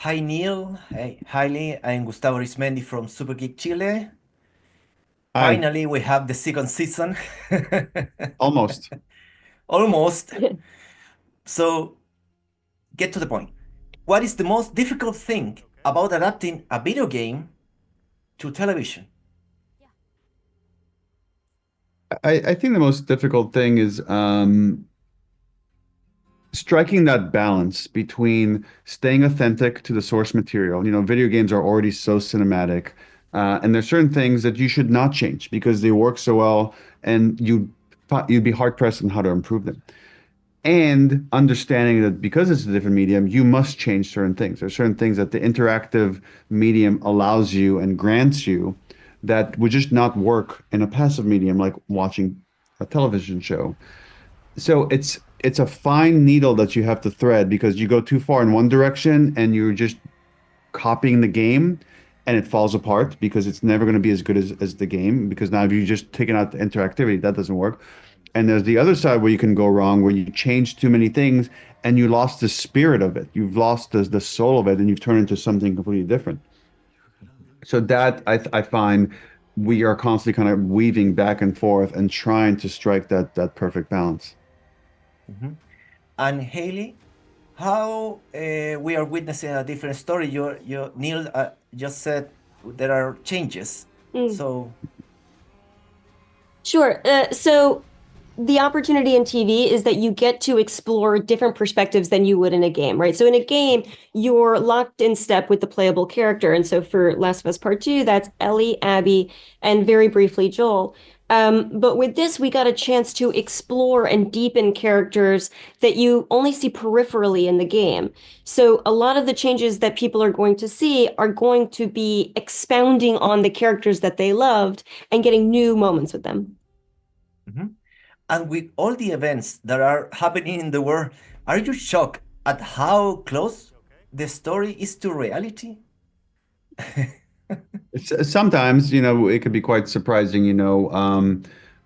Hi Neil, hey Hailey, I'm Gustavo Rismendi from SuperGeek Chile. Hi, Finally, we have the second season. almost. Almost. So, get to the point. What is the most difficult thing about adapting a video game to television? I think the most difficult thing is striking that balance between staying authentic to the source material. Video games are already so cinematic, and there's certain things that you should not change because they work so well, and you'd be hard pressed on how to improve them. And understanding that because it's a different medium, you must change certain things. There's certain things that the interactive medium allows you and grants you that would just not work in a passive medium like watching a television show. So it's a fine needle that you have to thread because you go too far in one direction and you're just copying the game and it falls apart because it's never going to be as good as the game because now if you just taken out the interactivity, that doesn't work. And there's the other side where you can go wrong, where you change too many things and you lost the spirit of it. You've lost the soul of it and you've turned into something completely different. So that I find we are constantly kind of weaving back and forth and trying to strike that perfect balance. Mhm. And Haley, how we are witnessing a different story. Neil just said there are changes. Mm. So, Sure. So the opportunity in TV is that you get to explore different perspectives than you would in a game, right? So in a game, you're locked in step with the playable character. And so for Last of Us Part Two, that's Ellie, Abby, and very briefly Joel. But with this, we got a chance to explore and deepen characters that you only see peripherally in the game. So a lot of the changes that people are going to see are going to be expounding on the characters that they loved and getting new moments with them. mhm. And with all the events that are happening in the world, are you shocked at how close the story is to reality? Sometimes, it could be quite surprising,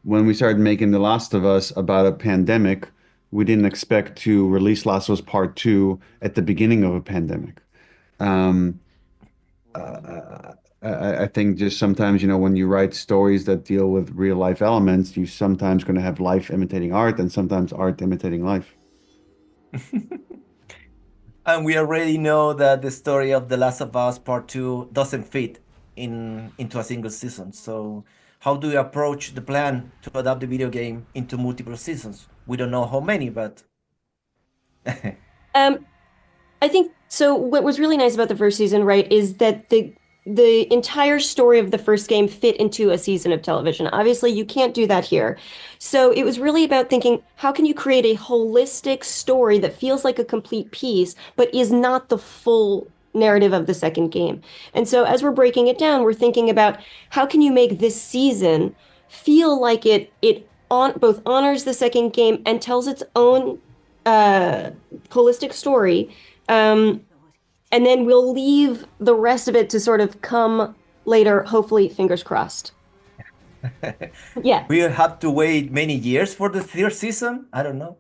when we started making The Last of Us about a pandemic, we didn't expect to release Last of Us Part 2 at the beginning of a pandemic. Um, I think just sometimes, when you write stories that deal with real life elements, you sometimes going to have life imitating art and sometimes art imitating life. And we already know that the story of The Last of Us Part 2 doesn't fit into a single season. So, how do you approach the plan to adapt the video game into multiple seasons? We don't know how many, but Um, I think so. What was really nice about the first season, right, is that the entire story of the first game fit into a season of television. Obviously, you can't do that here. So it was really about thinking, how can you create a holistic story that feels like a complete piece, but is not the full narrative of the second game? And so as we're breaking it down, we're thinking about how can you make this season feel like it on both honors the second game and tells its own uh holistic story. Um, and then we'll leave the rest of it to sort of come later, hopefully, fingers crossed. Yeah. we have to wait many years for the third season. I don't know.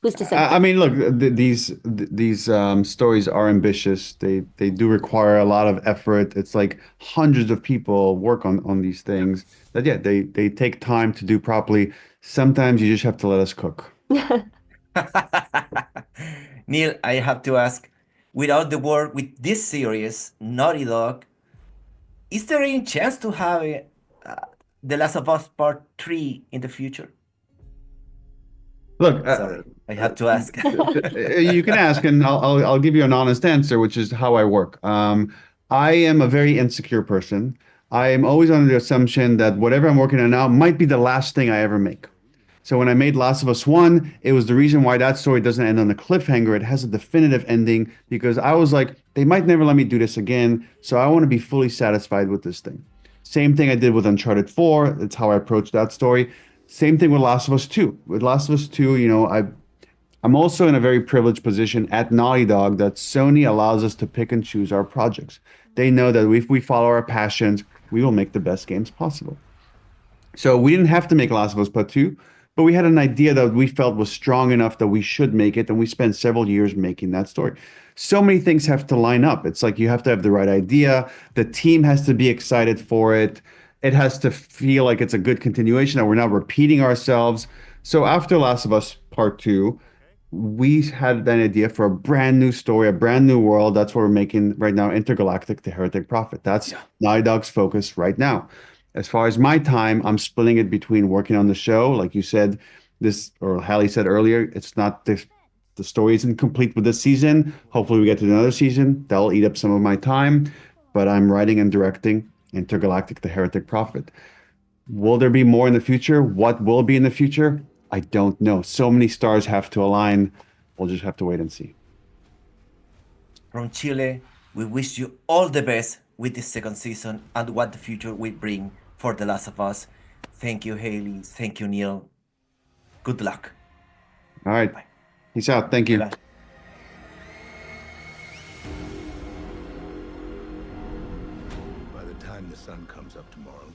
Who's to say? I mean, look, these stories are ambitious. They do require a lot of effort. It's like hundreds of people work on these things. That yeah, they take time to do properly. Sometimes you just have to let us cook. Neil, I have to ask, without the work with this series, Naughty Dog, is there any chance to have uh, The Last of Us Part 3 in the future? Look, Sorry, I have to ask. you can ask, and I'll give you an honest answer, which is how I work. I am a very insecure person. I am always under the assumption that whatever I'm working on now might be the last thing I ever make. So when I made Last of Us 1, it was the reason why that story doesn't end on a cliffhanger. It has a definitive ending because I was like, they might never let me do this again. So I want to be fully satisfied with this thing. Same thing I did with Uncharted 4. That's how I approached that story. Same thing with Last of Us 2. With Last of Us 2, I'm also in a very privileged position at Naughty Dog that Sony allows us to pick and choose our projects. They know that if we follow our passions, we will make the best games possible. So we didn't have to make Last of Us Part 2, but we had an idea that we felt was strong enough that we should make it, and we spent several years making that story. So many things have to line up. It's like you have to have the right idea, the team has to be excited for it, it has to feel like it's a good continuation, that we're not repeating ourselves. So after Last of Us Part 2, we had an idea for a brand new story, a brand new world. That's what we're making right now, Intergalactic, the Heretic Prophet. That's Naughty Dog's focus right now. As far as my time, I'm splitting it between working on the show, like you said, this, or Halley said earlier, it's not the story isn't complete with this season. Hopefully we get to another season. That'll eat up some of my time, but I'm writing and directing Intergalactic, the Heretic Prophet. Will there be more in the future? What will be in the future? I don't know. So many stars have to align. We'll just have to wait and see. From Chile, we wish you all the best with this second season and what the future will bring for The Last of Us. Thank you, Halley. Thank you, Neil. Good luck. All right. Bye. Peace out. Thank you. Bye. By the time the sun comes up tomorrow,